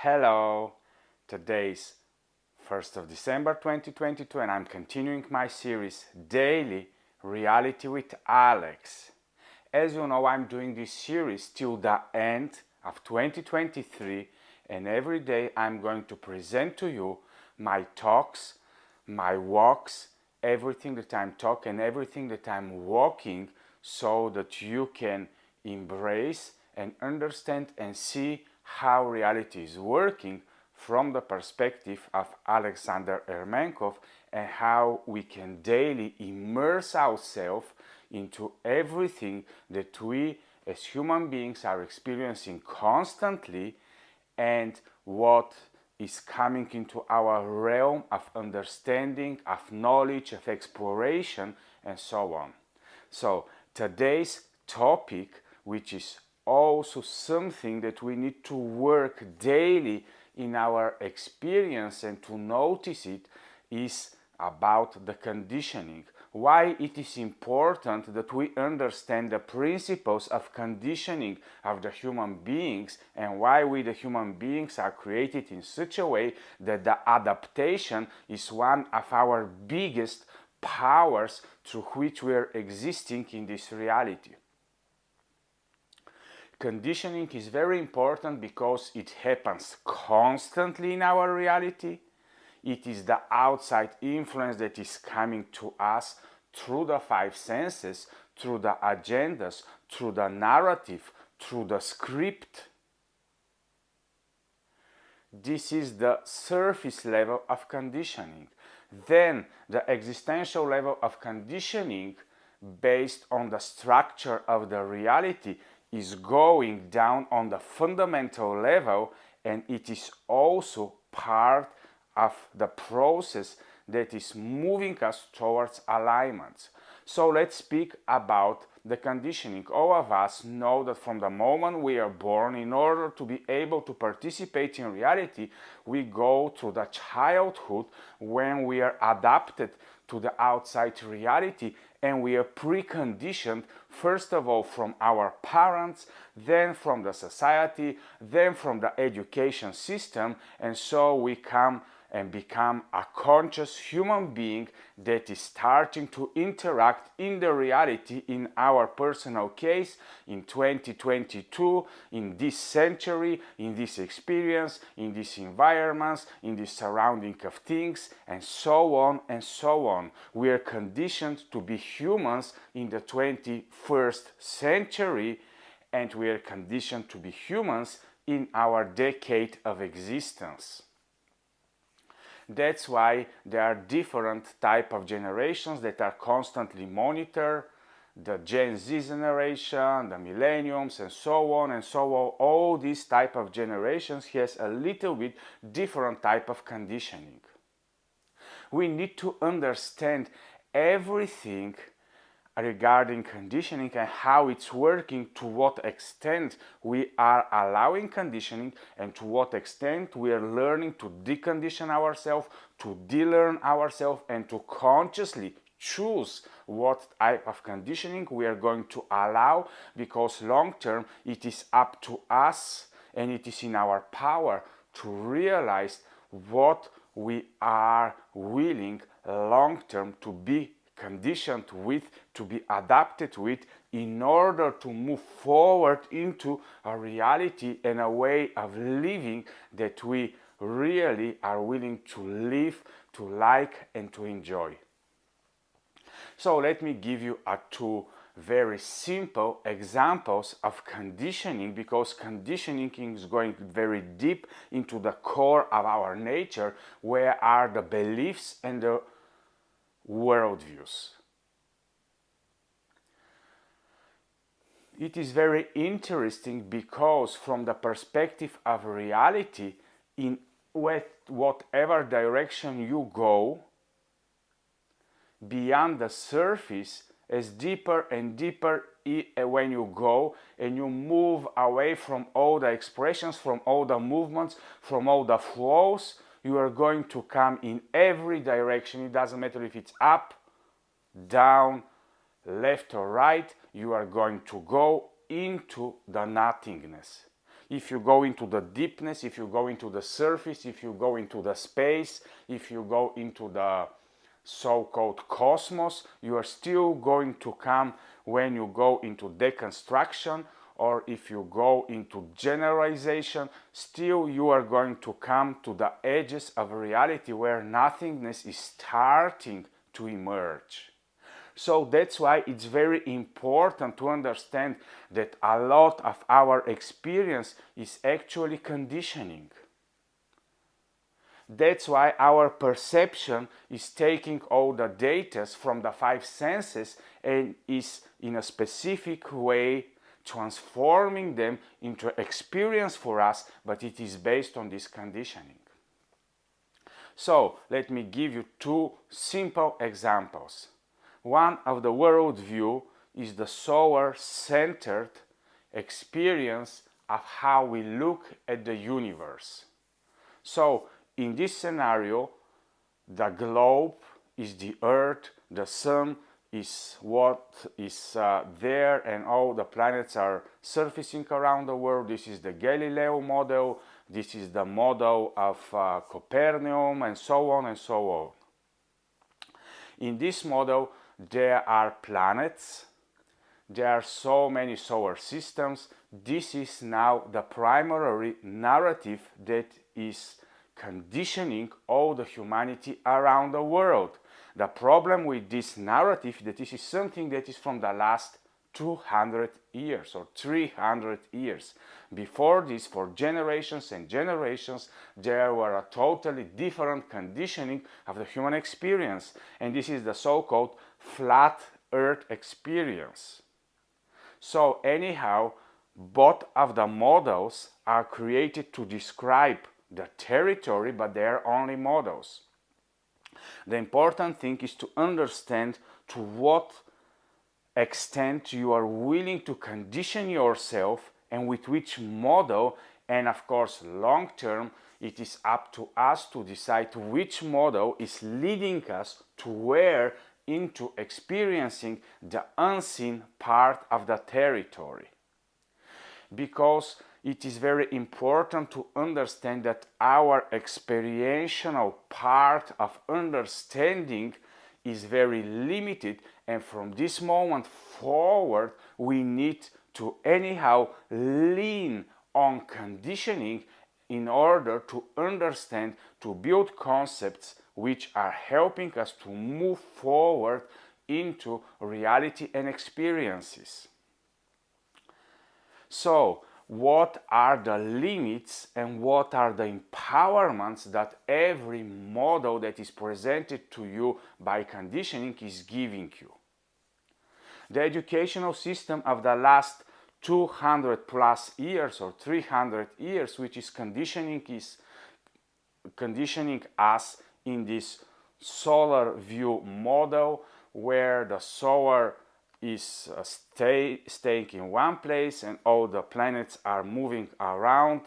Hello, today's 1st of December 2022 and I'm continuing my series Daily Reality with Alex. As you know, I'm doing this series till the end of 2023 and every day I'm going to present to you my talks, my walks, everything that I'm talking and everything that I'm walking so that you can embrace and understand and see how reality is working from the perspective of Alexander Ermenkov and how we can daily immerse ourselves into everything that we as human beings are experiencing constantly and what is coming into our realm of understanding, of knowledge, of exploration, and so on. So today's topic, which is also something that we need to work daily in our experience and to notice it, is about the conditioning. Why it is important that we understand the principles of conditioning of the human beings and why we the human beings are created in such a way that the adaptation is one of our biggest powers through which we are existing in this reality. Conditioning is very important because it happens constantly in our reality. It is the outside influence that is coming to us through the five senses, through the agendas, through the narrative, through the script. This is the surface level of conditioning. Then the existential level of conditioning, based on the structure of the reality, is going down on the fundamental level, and it is also part of the process that is moving us towards alignment. So let's speak about the conditioning. All of us know that from the moment we are born, in order to be able to participate in reality, we go through the childhood when we are adapted to the outside reality and we are preconditioned, first of all from our parents, then from the society, then from the education system, and so we come and become a conscious human being that is starting to interact in the reality in our personal case in 2022, in this century, in this experience, in these environments, in this surrounding of things, and so on and so on. We are conditioned to be humans in the 21st century, and we are conditioned to be humans in our decade of existence. That's why there are different type of generations that are constantly monitored, the Gen Z generation, the millenniums, and so on and so on. All these type of generations has a little bit different type of conditioning. We need to understand everything regarding conditioning and how it's working, to what extent we are allowing conditioning and to what extent we are learning to decondition ourselves, to delearn ourselves, and to consciously choose what type of conditioning we are going to allow, because long term it is up to us and it is in our power to realize what we are willing long term to be conditioned with, to be adapted with, in order to move forward into a reality and a way of living that we really are willing to live, to like, and to enjoy. So let me give you two very simple examples of conditioning, because conditioning is going very deep into the core of our nature, where are the beliefs and the worldviews. It is very interesting because from the perspective of reality, in whatever direction you go, beyond the surface, as deeper and deeper when you go and you move away from all the expressions, from all the movements, from all the flows, you are going to come in every direction. It doesn't matter if it's up, down, left or right, you are going to go into the nothingness. if you go into the deepness, if you go into the surface, if you go into the space, if you go into the so-called cosmos, you are still going to come when you go into deconstruction, or if you go into generalization, still you are going to come to the edges of reality where nothingness is starting to emerge. So that's why it's very important to understand that a lot of our experience is actually conditioning. That's why our perception is taking all the data from the five senses and is in a specific way transforming them into experience for us, but it is based on this conditioning. So let me give you two simple examples. One of the worldview is the solar-centered experience of how we look at the universe. So in this scenario, the globe is the earth, the sun is what is there, and all the planets are surfacing around the world. This is the Galileo model, this is the model of Copernicus, and so on and so on. In this model, there are planets, there are so many solar systems. This is now the primary narrative that is conditioning all the humanity around the world. The problem with this narrative that this is something that is from the last 200 years or 300 years. Before this, for generations and generations, there were a totally different conditioning of the human experience, and this is the so-called flat earth experience. So anyhow, both of the models are created to describe the territory, but they are only models. The important thing is to understand to what extent you are willing to condition yourself and with which model, and of course long term it is up to us to decide which model is leading us to where into experiencing the unseen part of the territory. Because it is very important to understand that our experiential part of understanding is very limited, and from this moment forward we need to anyhow lean on conditioning in order to understand, to build concepts which are helping us to move forward into reality and experiences. So, what are the limits and what are the empowerments that every model that is presented to you by conditioning is giving you? The educational system of the last 200 plus years or 300 years, which is conditioning us in this solar view model, where the solar is staying in one place and all the planets are moving around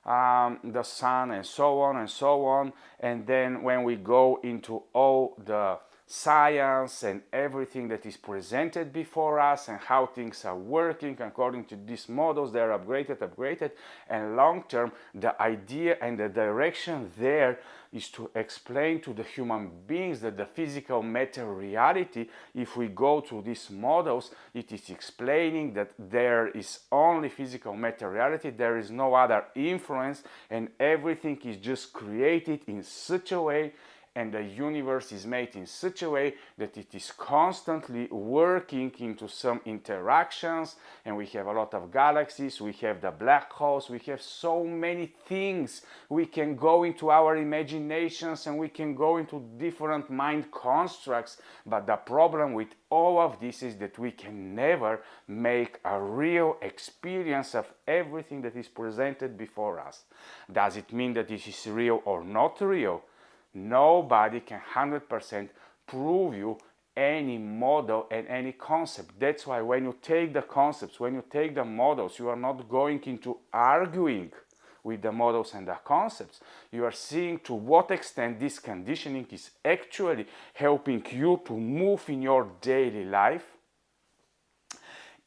the sun, and so on and so on. And then when we go into all the science and everything that is presented before us and how things are working according to these models, they are upgraded, and long term the idea and the direction there is to explain to the human beings that the physical matter reality, if we go to these models, it is explaining that there is only physical matter reality, there is no other influence, and everything is just created in such a way, and the universe is made in such a way that it is constantly working into some interactions, and we have a lot of galaxies, we have the black holes, we have so many things. We can go into our imaginations and we can go into different mind constructs, but the problem with all of this is that we can never make a real experience of everything that is presented before us. Does it mean that this is real or not real? Nobody can 100% prove you any model and any concept. That's why when you take the concepts, when you take the models, you are not going into arguing with the models and the concepts. You are seeing to what extent this conditioning is actually helping you to move in your daily life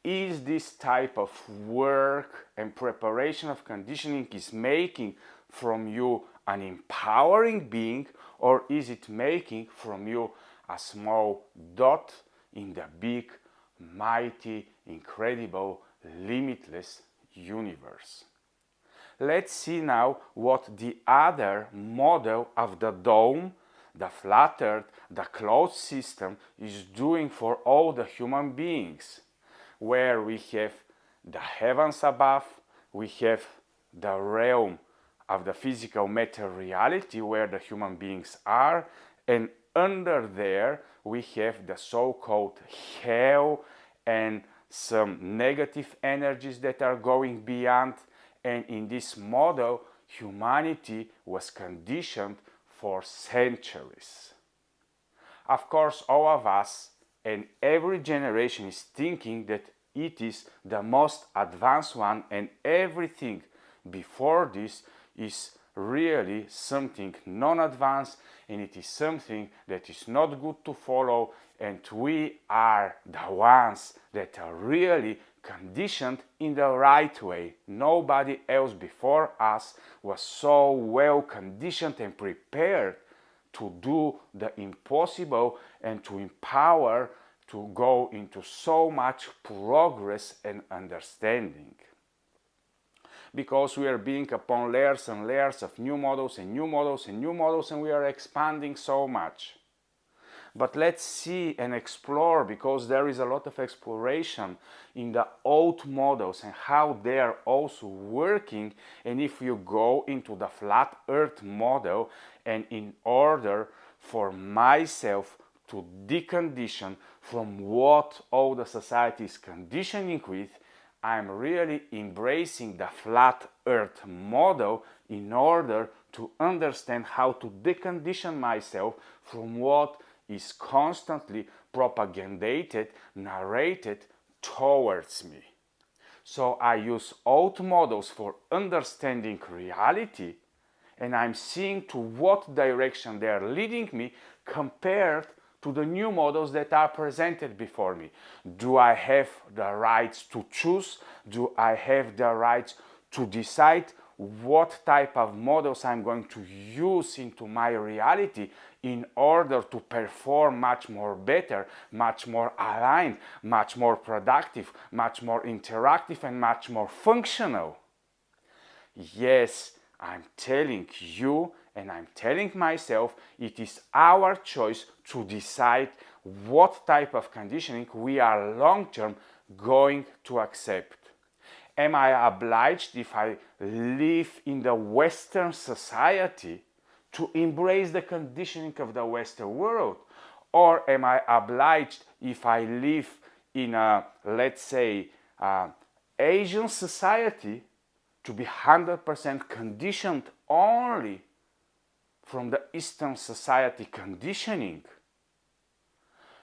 is this type of work and preparation of conditioning is making from you an empowering being, or is it making from you a small dot in the big, mighty, incredible, limitless universe? Let's see now what the other model of the dome, the flat earth, the closed system is doing for all the human beings, where we have the heavens above, we have the realm of the physical matter reality where the human beings are, and under there we have the so-called hell and some negative energies that are going beyond. And in this model, humanity was conditioned for centuries. Of course, all of us and every generation is thinking that it is the most advanced one, and everything before this is really something non-advanced, and it is something that is not good to follow, and we are the ones that are really conditioned in the right way. Nobody else before us was so well conditioned and prepared to do the impossible and to empower to go into so much progress and understanding. Because we are being upon layers and layers of new models and new models and new models, and we are expanding so much. But let's see and explore, because there is a lot of exploration in the old models and how they are also working. And if you go into the flat earth model, and in order for myself to decondition from what all the society is conditioning with, I'm really embracing the flat earth model in order to understand how to decondition myself from what is constantly propagated, narrated towards me. So I use old models for understanding reality, and I'm seeing to what direction they are leading me compared to the new models that are presented before me. Do I have the rights to choose? Do I have the rights to decide what type of models I'm going to use into my reality in order to perform much more better, much more aligned, much more productive, much more interactive, and much more functional? Yes, I'm telling you, and I'm telling myself, it is our choice to decide what type of conditioning we are long-term going to accept. Am I obliged, if I live in the Western society, to embrace the conditioning of the Western world? Or am I obliged, if I live in a, let's say, Asian society, to be 100% conditioned only from the Eastern society conditioning?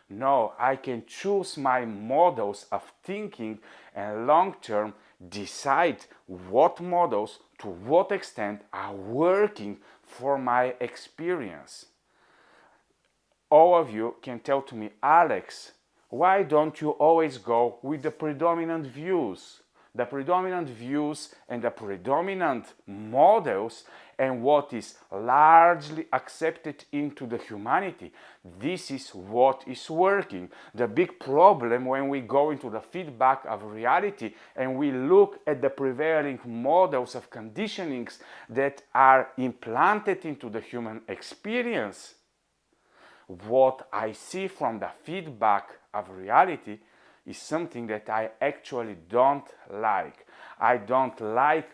No, I can choose my models of thinking and long-term decide what models, to what extent, are working for my experience. All of you can tell to me, Alex, why don't you always go with the predominant views? The predominant views and the predominant models and what is largely accepted into the humanity. This is what is working. The big problem when we go into the feedback of reality and we look at the prevailing models of conditionings that are implanted into the human experience, what I see from the feedback of reality is something that I actually don't like. I don't like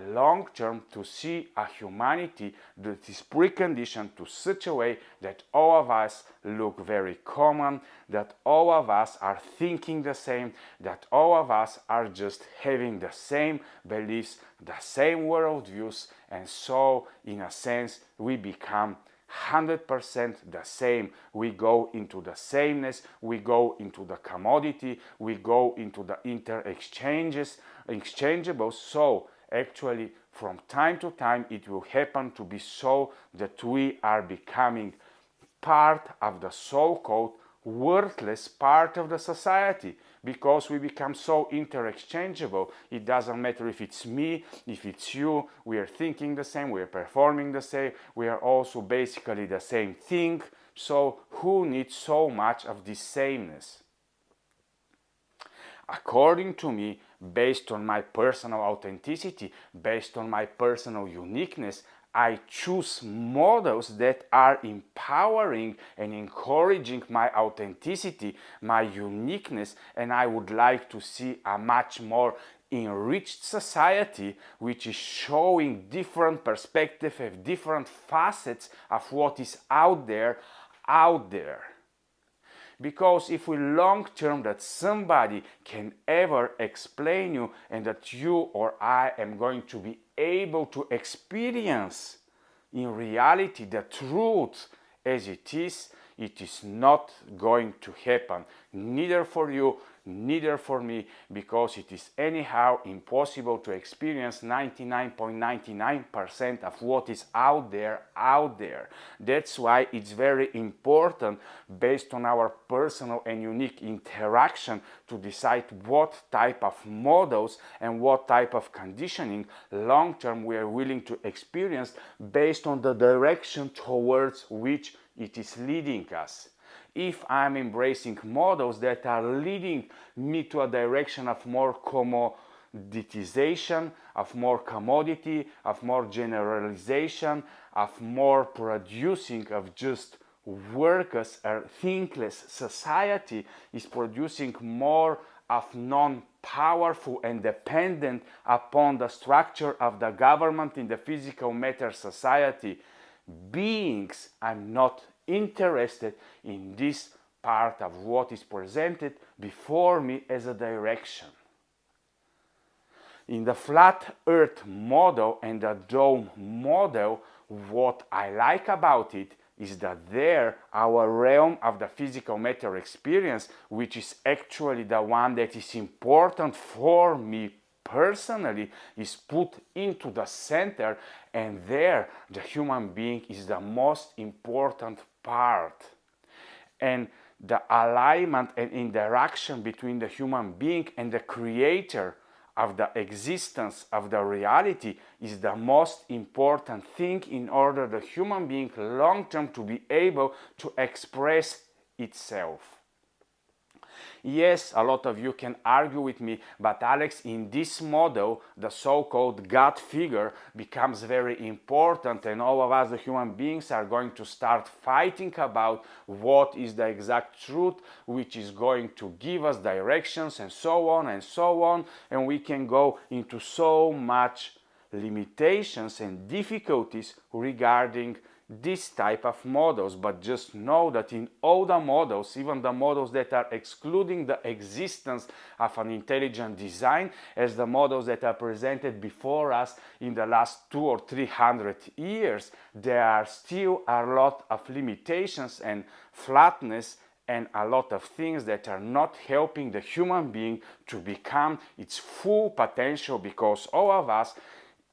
long-term to see a humanity that is preconditioned to such a way that all of us look very common, that all of us are thinking the same, that all of us are just having the same beliefs, the same worldviews, and so in a sense we become 100% the same. We go into the sameness, we go into the commodity, we go into the interchangeables. So actually from time to time it will happen to be so that we are becoming part of the so-called worthless part of the society, because we become so interchangeable. It doesn't matter if it's me, if it's you, we are thinking the same, we are performing the same, we are also basically the same thing. So who needs so much of this sameness? According to me, based on my personal authenticity, based on my personal uniqueness, I choose models that are empowering and encouraging my authenticity, my uniqueness, and I would like to see a much more enriched society which is showing different perspectives and different facets of what is out there. Because if we long term that somebody can ever explain you and that you or I am going to be able to experience in reality the truth as it is not going to happen, neither for you, neither for me, because it is anyhow impossible to experience 99.99% of what is out there. That's why it's very important, based on our personal and unique interaction, to decide what type of models and what type of conditioning long term we are willing to experience based on the direction towards which it is leading us. If I'm embracing models that are leading me to a direction of more commoditization, of more commodity, of more generalization, of more producing of just workers, a thinkless society is producing more of non-powerful and dependent upon the structure of the government in the physical matter society beings, I'm not interested in this part of what is presented before me as a direction. In the flat earth model and the dome model, what I like about it is that there our realm of the physical matter experience, which is actually the one that is important for me personally, is put into the center, and there the human being is the most important part. And the alignment and interaction between the human being and the creator of the existence of the reality is the most important thing in order the human being long term to be able to express itself. Yes, a lot of you can argue with me, but Alex, in this model, the so-called God figure becomes very important, and all of us, the human beings, are going to start fighting about what is the exact truth, which is going to give us directions, and so on, and we can go into so much limitations and difficulties regarding this type of models. But just know that in all the models, even the models that are excluding the existence of an intelligent design, as the models that are presented before us in the last 200 or 300 years, there are still a lot of limitations and flatness and a lot of things that are not helping the human being to become its full potential, because all of us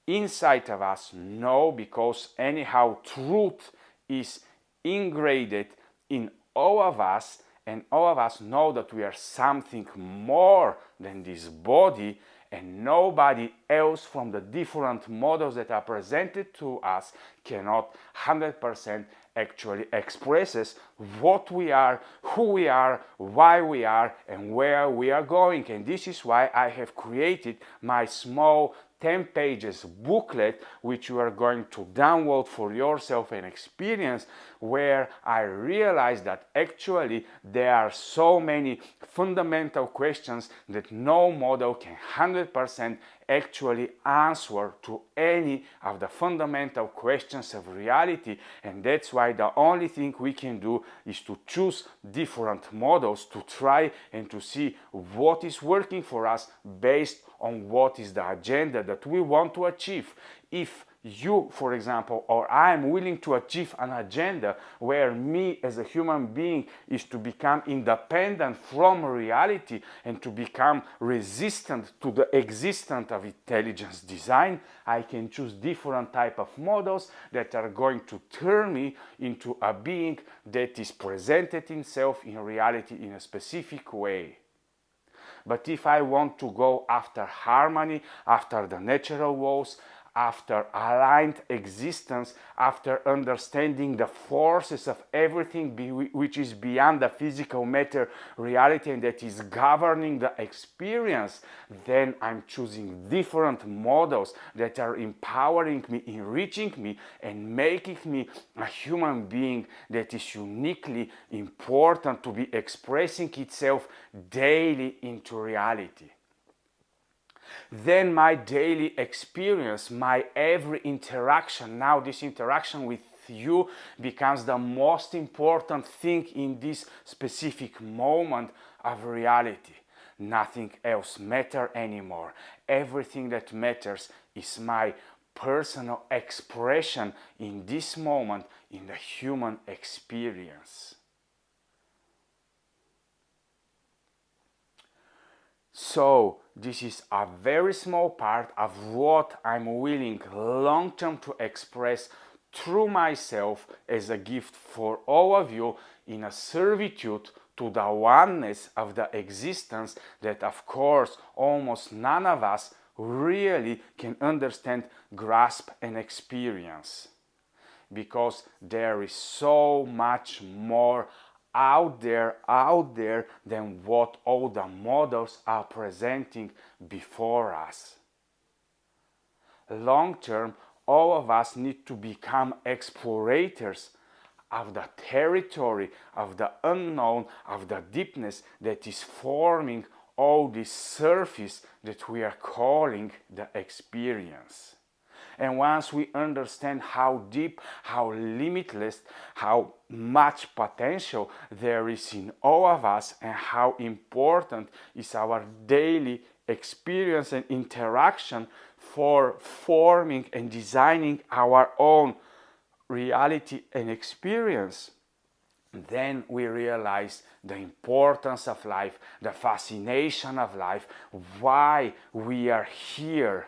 inside of us know, because anyhow truth is ingrained in all of us, and all of us know that we are something more than this body, and nobody else from the different models that are presented to us cannot 100% actually expresses what we are, who we are, why we are, and where we are going. And this is why I have created my small 10 pages booklet, which you are going to download for yourself and experience, where I realized that actually there are so many fundamental questions that no model can 100% actually answer to any of the fundamental questions of reality. And that's why the only thing we can do is to choose different models to try and to see what is working for us based on what is the agenda that we want to achieve. If you, for example, or I am willing to achieve an agenda where me as a human being is to become independent from reality and to become resistant to the existence of intelligence design, I can choose different type of models that are going to turn me into a being that is presented itself in reality in a specific way. But if I want to go after harmony, after the natural laws, after aligned existence, after understanding the forces of everything which is beyond the physical matter reality and that is governing the experience, then I'm choosing different models that are empowering me, enriching me, and making me a human being that is uniquely important to be expressing itself daily into reality. Then my daily experience, my every interaction, now this interaction with you becomes the most important thing in this specific moment of reality. Nothing else matters anymore. Everything that matters is my personal expression in this moment in the human experience. So this is a very small part of what I'm willing long-term to express through myself as a gift for all of you in a servitude to the oneness of the existence that, of course, almost none of us really can understand, grasp, and experience. Because there is so much more out there than what all the models are presenting before us. Long term, all of us need to become explorators of the territory, of the unknown, of the deepness that is forming all this surface that we are calling the experience. And once we understand how deep, how limitless, how much potential there is in all of us, and how important is our daily experience and interaction for forming and designing our own reality and experience, then we realize the importance of life, the fascination of life, why we are here,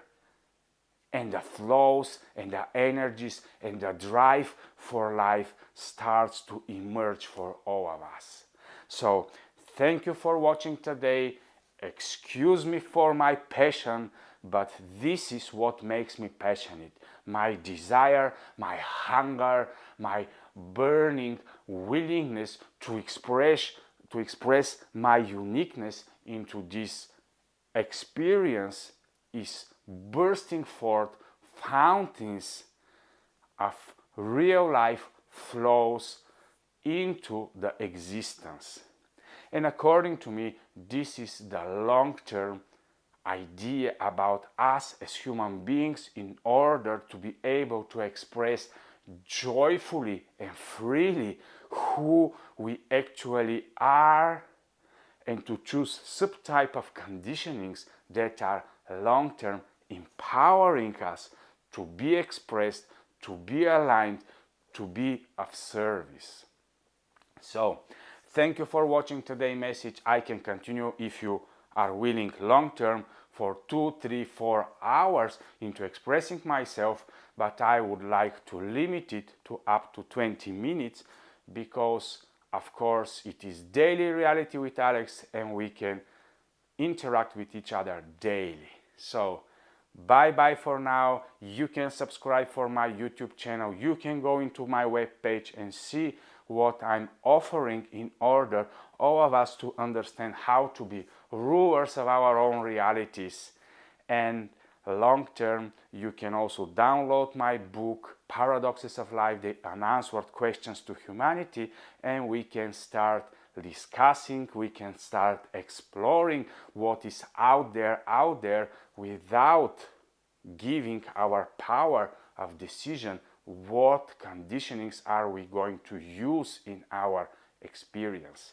and the flows and the energies and the drive for life starts to emerge for all of us. So thank you for watching today. Excuse me for my passion, but this is what makes me passionate. My desire, my hunger, my burning willingness to express my uniqueness into this experience is bursting forth fountains of real life flows into the existence. And according to me, this is the long-term idea about us as human beings in order to be able to express joyfully and freely who we actually are, and to choose subtype of conditionings that are long-term empowering us to be expressed, to be aligned, to be of service. So, thank you for watching today's message. I can continue if you are willing long-term for 2, 3, 4 hours into expressing myself, but I would like to limit it to up to 20 minutes because, of course, it is daily reality with Alex and we can interact with each other daily. So, bye-bye for now. You can subscribe for my YouTube channel. You can go into my webpage and see what I'm offering in order all of us to understand how to be rulers of our own realities. And long term, you can also download my book, Paradoxes of Life, the Unanswered Questions to Humanity, and we can start discussing, we can start exploring what is out there without giving our power of decision. What conditionings are we going to use in our experience?